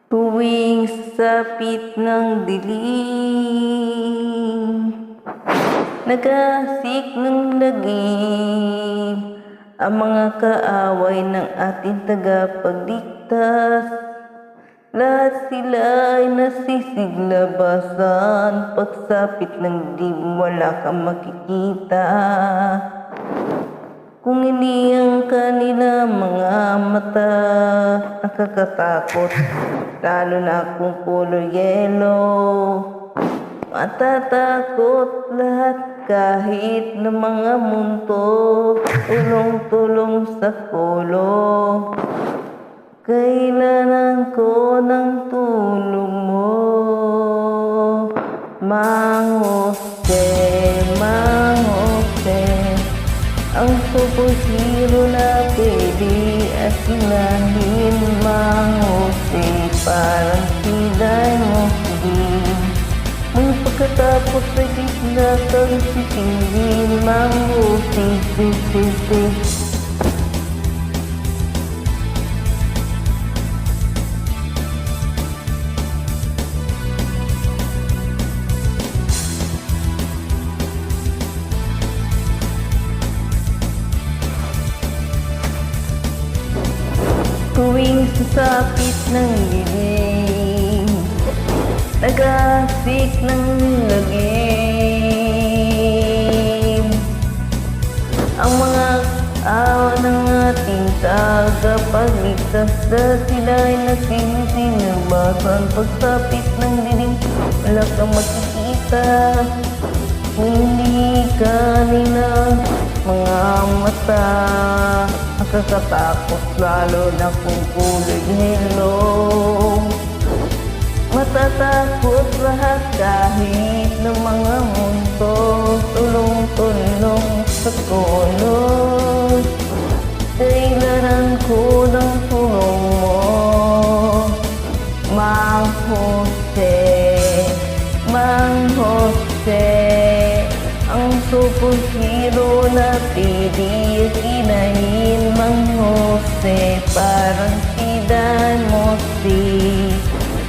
Tuwing sapit ng dilim, nagasik ng lagim ang mga kaaway ng ating tagapagligtas. Lahat sila ay nasisiglabasan, pagsapit ng dilim wala kang makikita. Kung hindi ang kanila mga mata, nakakatakot, lalo na kung color yellow. Matatakot lahat kahit ng mga munto, tulong-tulong sa kolo. Kailangan ko ng tulong mo, Mang Jose, Mang Jose. Ang superhero na pwede asinahin, Mang Jose, parang sila'y muslim. May pagkatapos ay bigla kang sisingin, Mang Jose, Tuwing sasapit ng dilim, nagasik ng lagim ang mga awa ng ating tagapagligtas. Dahil sila ay nasisilbasan, pagsapit ng dilim wala kang makikita. Hindi kanila mga mata, nakakatakot lalo na kung kulay yellow. Matatakot lahat kahit ng mga munto, tulong-tulong sa kolo. Kailangan ko ng tulong mo, Mang Jose, Mang Jose. Ang superhero na pwede kinahin, Mang Jose, parang si Mosi.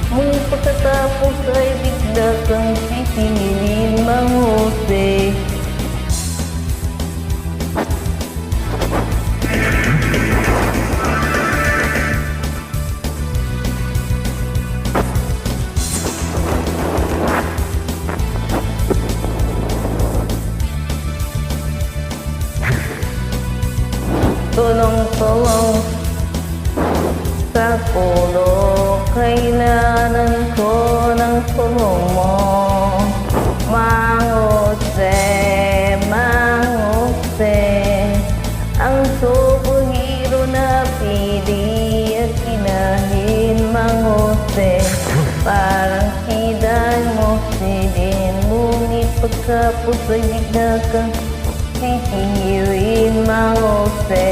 May pagkatapos ay bigla kang sisingilin, Mang Jose. Tulong-tulong sa pulo, kailangan ko ng tulong mo, Mang Jose, Mang Jose. Ang superhero na pili at kinahin, Mang Jose, parang si Mosi din. Ngunit pagkapos ay bigla kang sisingilin, Mang Jose.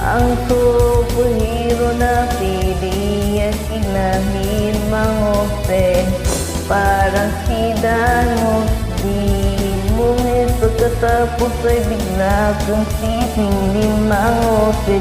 Ang superhero na pili at kinahin, Mang Jose, parang si Mosi. Ngunit pagkatapos ay bigla kang sisingilin, Mang Jose.